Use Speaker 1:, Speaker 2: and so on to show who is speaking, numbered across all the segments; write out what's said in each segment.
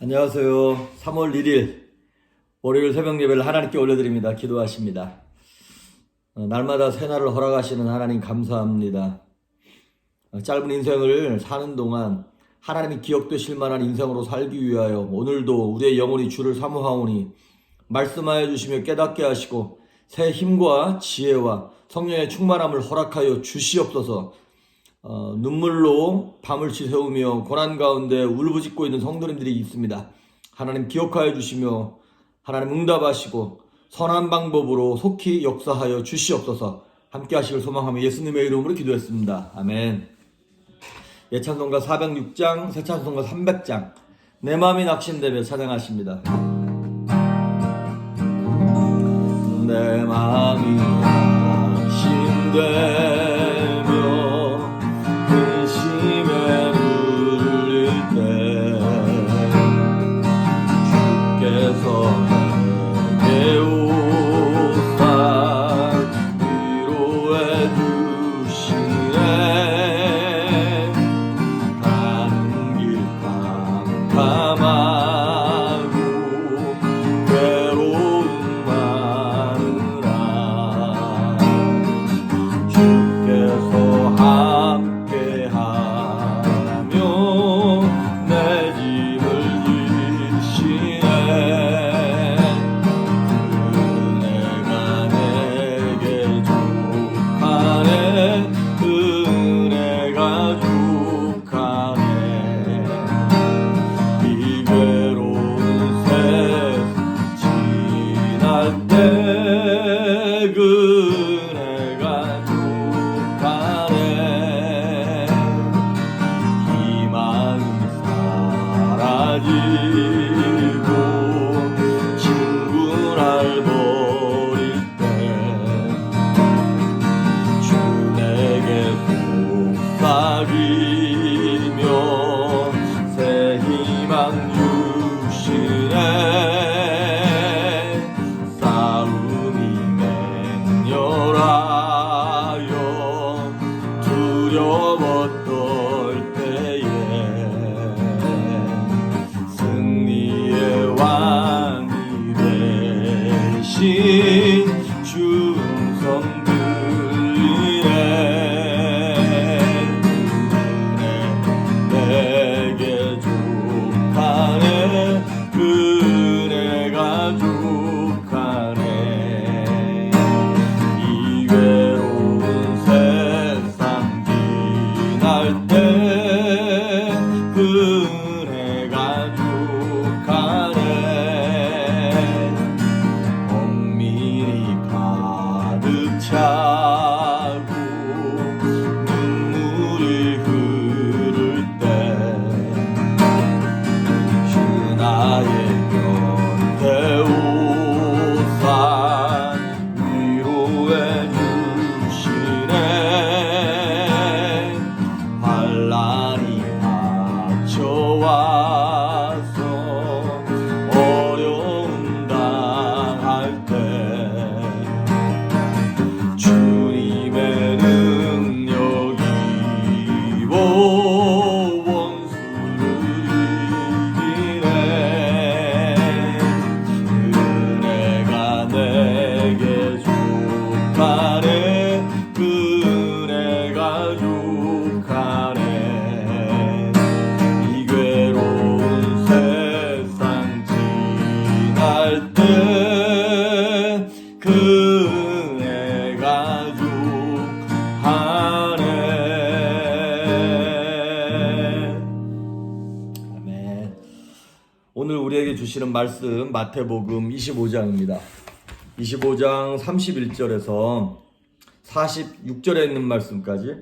Speaker 1: 안녕하세요. 3월 1일 월요일 새벽 예배를 하나님께 올려드립니다. 기도하십니다. 날마다 새날을 허락하시는 하나님 감사합니다. 짧은 인생을 사는 동안 하나님이 기억되실 만한 인생으로 살기 위하여 오늘도 우리의 영혼이 주를 사모하오니 말씀하여 주시며 깨닫게 하시고 새 힘과 지혜와 성령의 충만함을 허락하여 주시옵소서. 눈물로 밤을 지새우며 고난 가운데 울부짖고 있는 성도님들이 있습니다. 하나님 기억하여 주시며 하나님 응답하시고 선한 방법으로 속히 역사하여 주시옵소서. 함께 하시길 소망하며 예수님의 이름으로 기도했습니다. 아멘. 예찬송가 406장, 새찬송가 300장, 내 마음이 낙심되며 찬양하십니다. 내 마음이 낙심되며 근심에 눌릴 때 주께서 내게 오사 위로해 주시네. 가는 길 캄캄하고 괴로움 많으라 주께서 함께하며 내 짐을 지시네. 은혜가 내게 족하네. 은혜가 족하네. 이 괴로운 세상 지날 때 은혜가 족하네. 희망이 사라지고 친구 날 버릴 때 주 내게 속삭이며 새 희망 주시네. 싸움이 맹렬하여 두려웠던 때에 승리의 왕이 되신 주 음성 들리네. 내게 족하네. 은혜가 족하네. 이 괴로운 세상 지날 때 은혜가 족하네. 엄밀히 가득 차고 눈물이 흐를 때 주 나의 곁에 오사 위로해 주시네. 환난이 닥쳐와서 어려움 당할 때 주님의 능력이 입어 원수를 이기네. 은혜가 내게 족하네. 은혜가 족하네. 이 괴로운 세상 지날 때 은혜가 족하네. 아멘. 오늘 우리에게 주시는 말씀 마태복음 25장입니다. 25장 31절에서 46절에 있는 말씀까지,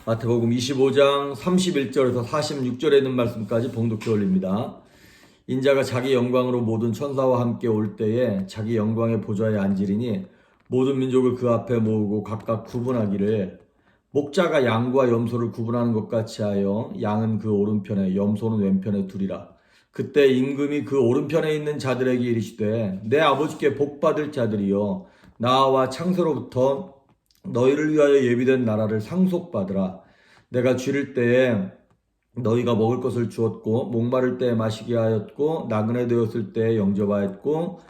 Speaker 1: 마태복음 25장 31절에서 46절에 있는 말씀까지 봉독해 올립니다. 인자가 자기 영광으로 모든 천사와 함께 올 때에 자기 영광의 보좌에 앉으리니 모든 민족을 그 앞에 모으고 각각 구분하기를 목자가 양과 염소를 구분하는 것 같이 하여 양은 그 오른편에 염소는 왼편에 두리라. 그때 임금이 그 오른편에 있는 자들에게 이르시되 내 아버지께 복받을 자들이여 나와 창세로부터 너희를 위하여 예비된 나라를 상속받으라. 내가 줄일 때에 너희가 먹을 것을 주었고 목마를 때 마시게 하였고 나그네 되었을 때 영접하였고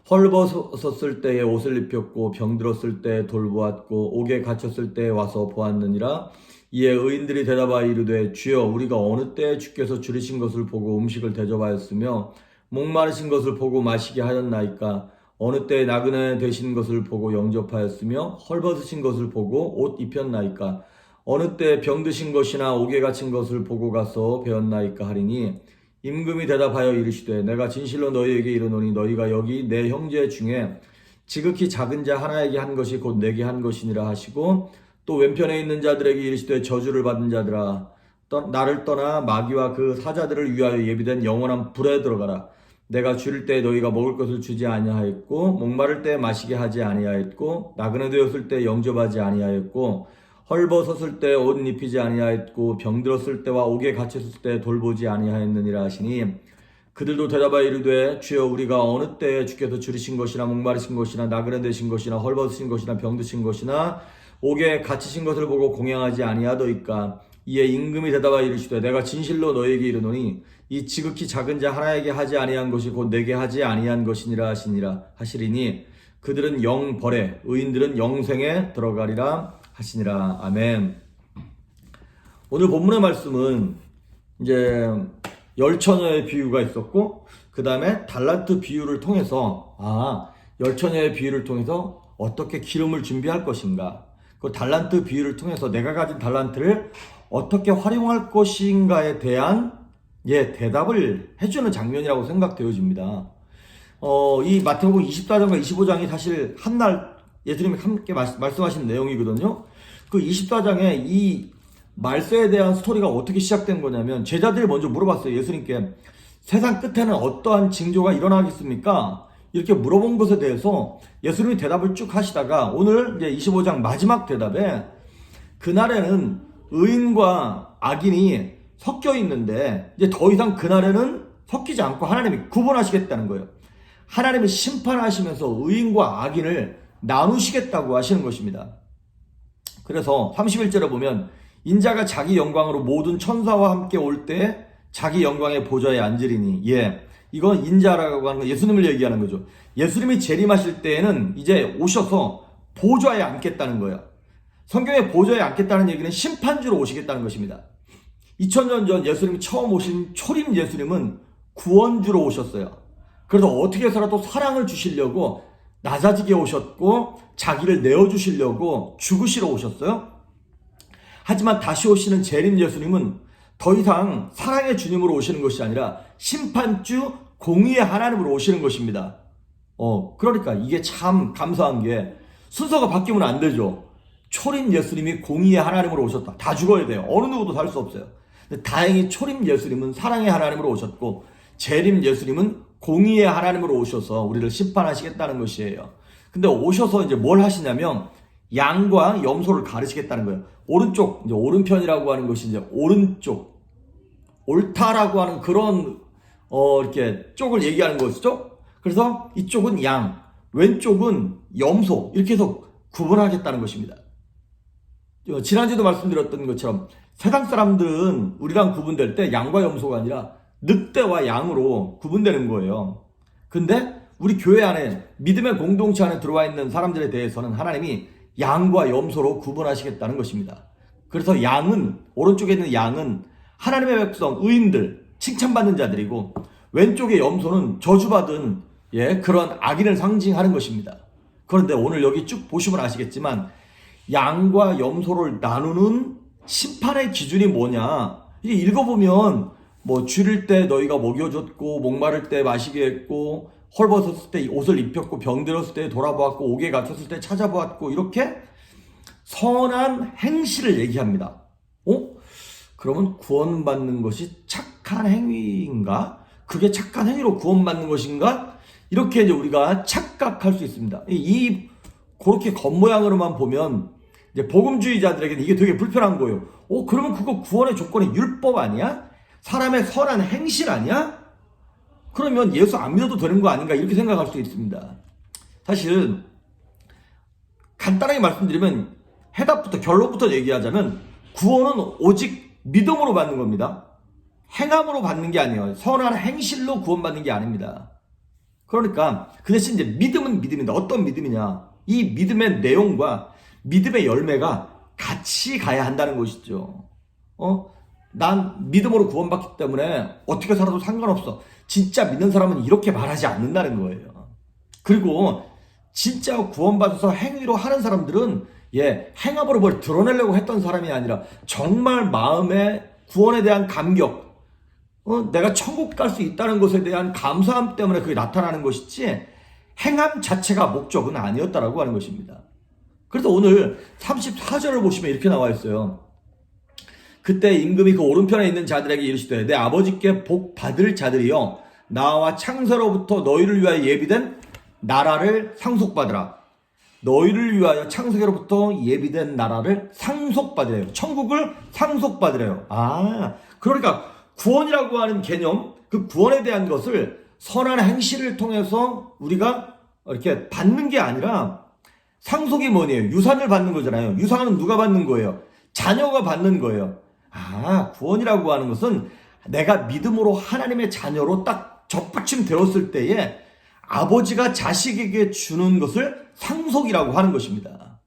Speaker 1: 헐벗었을 때에 옷을 입혔고 병들었을 때 돌보았고 옥에 갇혔을 때 와서 보았느니라. 이에 의인들이 대답하여 이르되 주여 우리가 어느 때에 주께서 줄이신 것을 보고 음식을 대접하였으며 목마르신 것을 보고 마시게 하였나이까. 어느 때에 나그네 되신 것을 보고 영접하였으며 헐벗으신 것을 보고 옷 입혔나이까. 어느 때 병드신 것이나 옥에 갇힌 것을 보고 가서 배웠나이까 하리니 임금이 대답하여 이르시되 내가 진실로 너희에게 이르노니 너희가 여기 내 형제 중에 지극히 작은 자 하나에게 한 것이 곧 내게 한 것이니라 하시고 또 왼편에 있는 자들에게 이르시되 저주를 받은 자들아 나를 떠나 마귀와 그 사자들을 위하여 예비된 영원한 불에 들어가라. 내가 줄일 때 너희가 먹을 것을 주지 아니하였고 목마를 때 마시게 하지 아니하였고 나그네 되었을 때 영접하지 아니하였고 헐벗었을 때 옷 입히지 아니하였고 병들었을 때와 옥에 갇혔을 때 돌보지 아니하였느니라 하시니 그들도 대답하여 이르되 주여 우리가 어느 때에 주께서 줄이신 것이나 목마르신 것이나 나그네 되신 것이나 헐벗으신 것이나 병드신 것이나 옥에 갇히신 것을 보고 공양하지 아니하더이까. 이에 임금이 대답하여 이르시되 내가 진실로 너희에게 이르노니 이 지극히 작은 자 하나에게 하지 아니한 것이 곧 내게 하지 아니한 것이니라 하시리니 그들은 영벌에 의인들은 영생에 들어가리라 하시니라. 아멘. 오늘 본문의 말씀은 이제 열처녀의 비유가 있었고 그 다음에 달란트 비유를 통해서 열처녀의 비유를 통해서 어떻게 기름을 준비할 것인가, 그 달란트 비유를 통해서 내가 가진 달란트를 어떻게 활용할 것인가에 대한 대답을 해주는 장면이라고 생각되어집니다. 이 마태복음 24장과 25장이 사실 한날 예수님이 함께 말씀하신 내용이거든요. 그 24장에 이 말세에 대한 스토리가 어떻게 시작된 거냐면 제자들이 먼저 물어봤어요. 예수님께 세상 끝에는 어떠한 징조가 일어나겠습니까? 이렇게 물어본 것에 대해서 예수님이 대답을 쭉 하시다가 오늘 이제 25장 마지막 대답에 그날에는 의인과 악인이 섞여 있는데 이제 더 이상 그날에는 섞이지 않고 하나님이 구분하시겠다는 거예요. 하나님이 심판하시면서 의인과 악인을 나누시겠다고 하시는 것입니다. 그래서 31절에 보면 인자가 자기 영광으로 모든 천사와 함께 올 때 자기 영광의 보좌에 앉으리니, 이건 인자라고 하는 건 예수님을 얘기하는 거죠. 예수님이 재림하실 때에는 이제 오셔서 보좌에 앉겠다는 거예요. 성경에 보좌에 앉겠다는 얘기는 심판주로 오시겠다는 것입니다. 2000년 전 예수님이 처음 오신 초림 예수님은 구원주로 오셨어요. 그래서 어떻게 해서라도 사랑을 주시려고 낮아지게 오셨고 자기를 내어주시려고 죽으시러 오셨어요. 하지만 다시 오시는 재림 예수님은 더 이상 사랑의 주님으로 오시는 것이 아니라 심판주 공의의 하나님으로 오시는 것입니다. 그러니까 이게 참 감사한 게 순서가 바뀌면 안 되죠. 초림 예수님이 공의의 하나님으로 오셨다. 다 죽어야 돼요. 어느 누구도 살 수 없어요. 근데 다행히 초림 예수님은 사랑의 하나님으로 오셨고 재림 예수님은 공의의 하나님으로 오셔서 우리를 심판하시겠다는 것이에요. 근데 오셔서 이제 뭘 하시냐면 양과 염소를 가르치겠다는 거예요. 오른쪽, 이제 오른편이라고 하는 것이 이제 오른쪽, 옳다라고 하는 그런 이렇게 쪽을 얘기하는 것이죠. 그래서 이쪽은 양, 왼쪽은 염소, 이렇게 해서 구분하겠다는 것입니다. 지난주에도 말씀드렸던 것처럼 세상 사람들은 우리랑 구분될 때 양과 염소가 아니라 늑대와 양으로 구분되는 거예요. 근데 우리 교회 안에 믿음의 공동체 안에 들어와 있는 사람들에 대해서는 하나님이 양과 염소로 구분하시겠다는 것입니다. 그래서 양은, 오른쪽에 있는 양은 하나님의 백성, 의인들, 칭찬받는 자들이고 왼쪽의 염소는 저주받은 그런 악인을 상징하는 것입니다. 그런데 오늘 여기 쭉 보시면 아시겠지만 양과 염소를 나누는 심판의 기준이 뭐냐, 이게 읽어보면 뭐 줄일 때 너희가 먹여줬고 목마를 때 마시게 했고 헐벗었을 때 옷을 입혔고 병들었을 때 돌아보았고 옥에 갇혔을 때 찾아보았고 이렇게 선한 행실을 얘기합니다. 그러면 구원받는 것이 착한 행위인가? 그게 착한 행위로 구원받는 것인가? 이렇게 이제 우리가 착각할 수 있습니다. 그렇게 겉모양으로만 보면 이제 복음주의자들에게는 이게 되게 불편한 거예요. 그러면 그거 구원의 조건이 율법 아니야? 사람의 선한 행실 아니야? 그러면 예수 안 믿어도 되는 거 아닌가? 이렇게 생각할 수 있습니다. 사실 간단하게 말씀드리면 해답부터 결론부터 얘기하자면 구원은 오직 믿음으로 받는 겁니다. 행함으로 받는 게 아니에요. 선한 행실로 구원받는 게 아닙니다. 그러니까 그 대신 이제 믿음은 믿음인데 어떤 믿음이냐? 이 믿음의 내용과 믿음의 열매가 같이 가야 한다는 것이죠. 난 믿음으로 구원받기 때문에 어떻게 살아도 상관없어. 진짜 믿는 사람은 이렇게 말하지 않는다는 거예요. 그리고 진짜 구원받아서 행위로 하는 사람들은 행함으로 뭘 드러내려고 했던 사람이 아니라 정말 마음에 구원에 대한 감격, 내가 천국 갈 수 있다는 것에 대한 감사함 때문에 그게 나타나는 것이지 행함 자체가 목적은 아니었다라고 하는 것입니다. 그래서 오늘 34절을 보시면 이렇게 나와 있어요. 그때 임금이 그 오른편에 있는 자들에게 이르시되 내 아버지께 복 받을 자들이여 나와 창세로부터 너희를 위하여 예비된 나라를 상속받으라. 너희를 위하여 창세로부터 예비된 나라를 상속받으래요. 천국을 상속받으래요. 그러니까 구원이라고 하는 개념, 그 구원에 대한 것을 선한 행실을 통해서 우리가 이렇게 받는 게 아니라 상속이 뭐니에요? 유산을 받는 거잖아요. 유산은 누가 받는 거예요? 자녀가 받는 거예요. 구원이라고 하는 것은 내가 믿음으로 하나님의 자녀로 딱 접붙임 되었을 때에 아버지가 자식에게 주는 것을 상속이라고 하는 것입니다.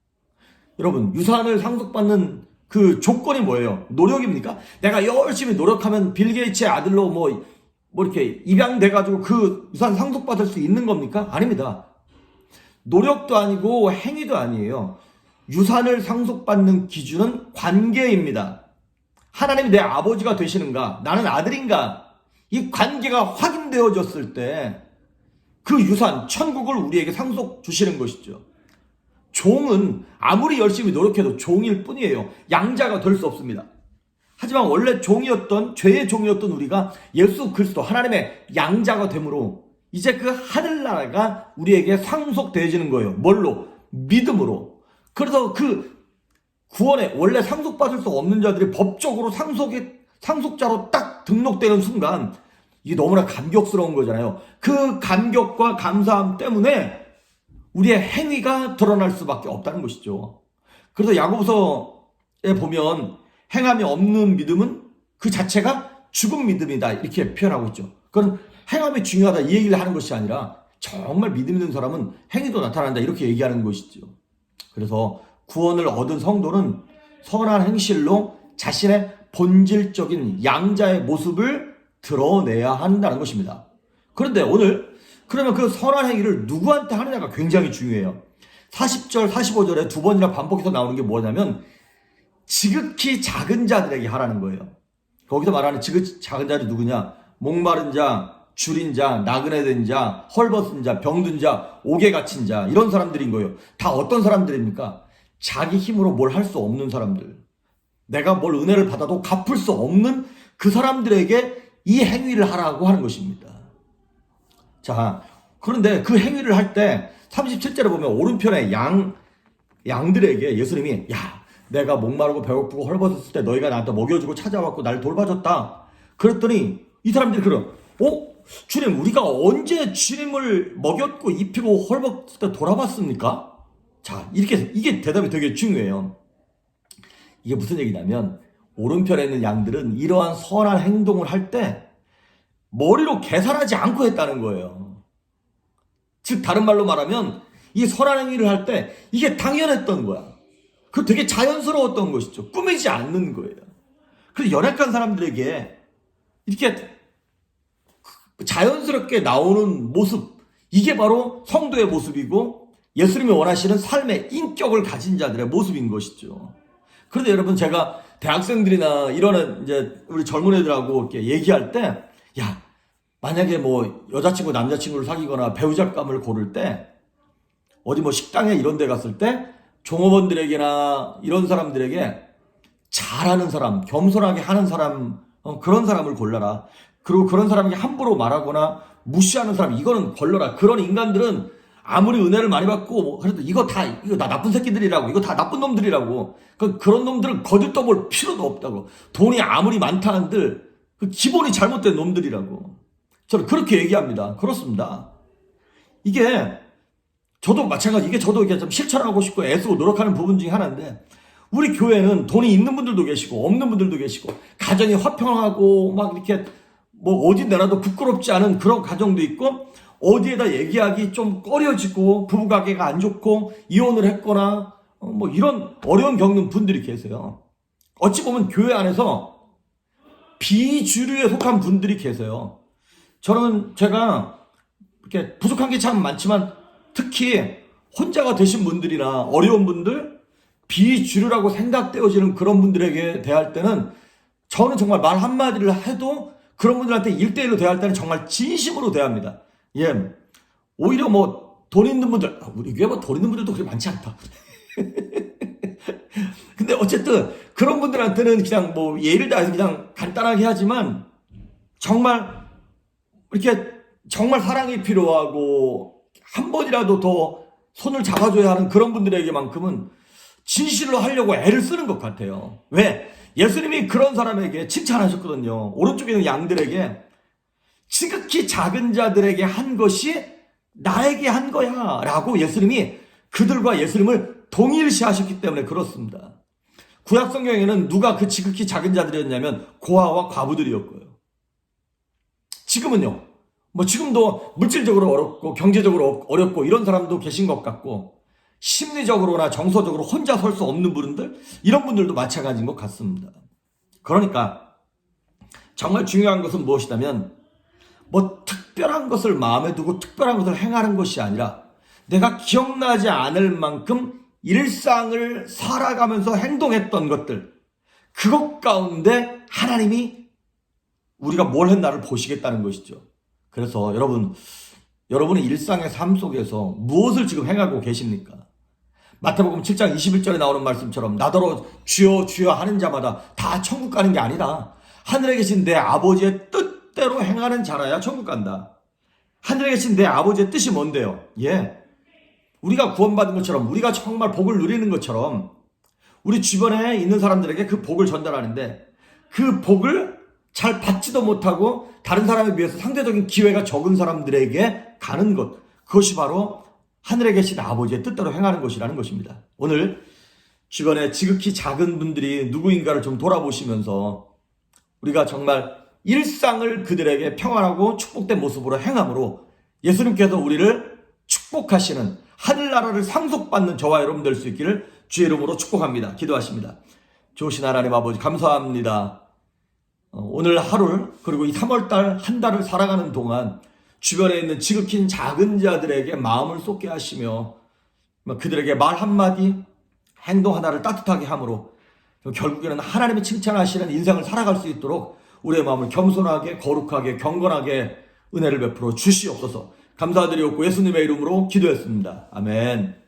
Speaker 1: 여러분, 유산을 상속받는 그 조건이 뭐예요? 노력입니까? 내가 열심히 노력하면 빌 게이츠의 아들로 뭐 이렇게 입양돼가지고 그 유산 상속받을 수 있는 겁니까? 아닙니다. 노력도 아니고 행위도 아니에요. 유산을 상속받는 기준은 관계입니다. 하나님이 내 아버지가 되시는가? 나는 아들인가? 이 관계가 확인되어졌을 때 그 유산, 천국을 우리에게 상속 주시는 것이죠. 종은 아무리 열심히 노력해도 종일 뿐이에요. 양자가 될 수 없습니다. 하지만 원래 종이었던, 죄의 종이었던 우리가 예수 그리스도 하나님의 양자가 되므로 이제 그 하늘나라가 우리에게 상속되어지는 거예요. 뭘로? 믿음으로. 그래서 그 구원에 원래 상속받을 수 없는 자들이 법적으로 상속자로 딱 등록되는 순간 이게 너무나 감격스러운 거잖아요. 그 감격과 감사함 때문에 우리의 행위가 드러날 수밖에 없다는 것이죠. 그래서 야고보서에 보면 행함이 없는 믿음은 그 자체가 죽은 믿음이다 이렇게 표현하고 있죠. 그건 행함이 중요하다 이 얘기를 하는 것이 아니라 정말 믿음 있는 사람은 행위도 나타난다 이렇게 얘기하는 것이죠. 그래서 구원을 얻은 성도는 선한 행실로 자신의 본질적인 양자의 모습을 드러내야 한다는 것입니다. 그런데 오늘 그러면 그 선한 행위를 누구한테 하느냐가 굉장히 중요해요. 40절, 45절에 두 번이나 반복해서 나오는 게 뭐냐면 지극히 작은 자들에게 하라는 거예요. 거기서 말하는 지극히 작은 자들이 누구냐? 목마른 자, 줄인 자, 나그네 된 자, 헐벗은 자, 병든 자, 옥에 갇힌 자 이런 사람들인 거예요. 다 어떤 사람들입니까? 자기 힘으로 뭘 할 수 없는 사람들. 내가 뭘 은혜를 받아도 갚을 수 없는 그 사람들에게 이 행위를 하라고 하는 것입니다. 자, 그런데 그 행위를 할 때 37절에 보면 오른편에 양들에게 예수님이 내가 목마르고 배고프고 헐벗었을 때 너희가 나한테 먹여주고 찾아왔고 날 돌봐줬다. 그랬더니 이 사람들이 주님 우리가 언제 주님을 먹였고 입히고 헐벗을 때 돌아봤습니까? 자, 이게 대답이 되게 중요해요. 이게 무슨 얘기냐면 오른편에 있는 양들은 이러한 선한 행동을 할 때 머리로 계산하지 않고 했다는 거예요. 즉 다른 말로 말하면 이 선한 행위를 할 때 이게 당연했던 거야. 그 되게 자연스러웠던 것이죠. 꾸미지 않는 거예요. 그래서 연약한 사람들에게 이렇게 자연스럽게 나오는 모습, 이게 바로 성도의 모습이고 예수님이 원하시는 삶의 인격을 가진 자들의 모습인 것이죠. 그런데 여러분 제가 대학생들이나 이런 이제 우리 젊은 애들하고 이렇게 얘기할 때 만약에 뭐 여자친구 남자친구를 사귀거나 배우자감을 고를 때 어디 뭐 식당에 이런 데 갔을 때 종업원들에게나 이런 사람들에게 잘하는 사람, 겸손하게 하는 사람, 그런 사람을 골라라. 그리고 그런 사람에게 함부로 말하거나 무시하는 사람, 이거는 걸러라. 그런 인간들은 아무리 은혜를 많이 받고 그래도 이거 다 나쁜 새끼들이라고, 이거 다 나쁜 놈들이라고. 그런 놈들은 거들떠볼 필요도 없다고. 돈이 아무리 많다 한들 그 기본이 잘못된 놈들이라고. 저는 그렇게 얘기합니다. 그렇습니다. 이게 저도 마찬가지. 이게 저도 이렇게 좀 실천하고 싶고 애쓰고 노력하는 부분 중에 하나인데 우리 교회는 돈이 있는 분들도 계시고 없는 분들도 계시고 가정이 화평하고 막 이렇게 뭐 어디 내놔도 부끄럽지 않은 그런 가정도 있고 어디에다 얘기하기 좀 꺼려지고 부부관계가 안 좋고 이혼을 했거나 뭐 이런 어려움 겪는 분들이 계세요. 어찌 보면 교회 안에서 비주류에 속한 분들이 계세요. 제가 이렇게 부족한 게 참 많지만 특히 혼자가 되신 분들이나 어려운 분들, 비주류라고 생각되어지는 그런 분들에게 대할 때는 저는 정말 말 한마디를 해도 그런 분들한테 1대1로 대할 때는 정말 진심으로 대합니다. 예. 오히려 뭐 돈 있는 분들, 우리 교회 뭐 돈 있는 분들도 그렇게 많지 않다. 근데 어쨌든 그런 분들한테는 그냥 뭐 예를 다해서 그냥 간단하게 하지만 정말 이렇게 정말 사랑이 필요하고 한 번이라도 더 손을 잡아줘야 하는 그런 분들에게만큼은 진실로 하려고 애를 쓰는 것 같아요. 왜? 예수님이 그런 사람에게 칭찬하셨거든요. 오른쪽에 있는 양들에게 지극히 작은 자들에게 한 것이 나에게 한 거야 라고 예수님이 그들과 예수님을 동일시하셨기 때문에 그렇습니다. 구약 성경에는 누가 그 지극히 작은 자들이었냐면 고아와 과부들이었고요. 지금은요. 뭐 지금도 물질적으로 어렵고 경제적으로 어렵고 이런 사람도 계신 것 같고 심리적으로나 정서적으로 혼자 설 수 없는 분들 이런 분들도 마찬가지인 것 같습니다. 그러니까 정말 중요한 것은 무엇이냐면 뭐 특별한 것을 마음에 두고 특별한 것을 행하는 것이 아니라 내가 기억나지 않을 만큼 일상을 살아가면서 행동했던 것들 그것 가운데 하나님이 우리가 뭘 했나를 보시겠다는 것이죠. 그래서 여러분의 일상의 삶 속에서 무엇을 지금 행하고 계십니까? 마태복음 7장 21절에 나오는 말씀처럼 나더러 주여 주여 하는 자마다 다 천국 가는 게 아니라 하늘에 계신 내 아버지의 뜻대로 행하는 자라야 천국 간다. 하늘에 계신 내 아버지의 뜻이 뭔데요? 예, 우리가 구원받은 것처럼 우리가 정말 복을 누리는 것처럼 우리 주변에 있는 사람들에게 그 복을 전달하는데 그 복을 잘 받지도 못하고 다른 사람에 비해서 상대적인 기회가 적은 사람들에게 가는 것, 그것이 바로 하늘에 계신 아버지의 뜻대로 행하는 것이라는 것입니다. 오늘 주변에 지극히 작은 분들이 누구인가를 좀 돌아보시면서 우리가 정말 일상을 그들에게 평안하고 축복된 모습으로 행함으로 예수님께서 우리를 축복하시는 하늘나라를 상속받는 저와 여러분 될 수 있기를 주의 이름으로 축복합니다. 기도하십니다. 좋으신 하나님 아버지 감사합니다. 오늘 하루를 그리고 이 3월달 한 달을 살아가는 동안 주변에 있는 지극히 작은 자들에게 마음을 쏟게 하시며 그들에게 말 한마디 행동 하나를 따뜻하게 함으로 결국에는 하나님이 칭찬하시는 인생을 살아갈 수 있도록 우리의 마음을 겸손하게 거룩하게 경건하게 은혜를 베풀어 주시옵소서. 감사드리옵고 예수님의 이름으로 기도했습니다. 아멘.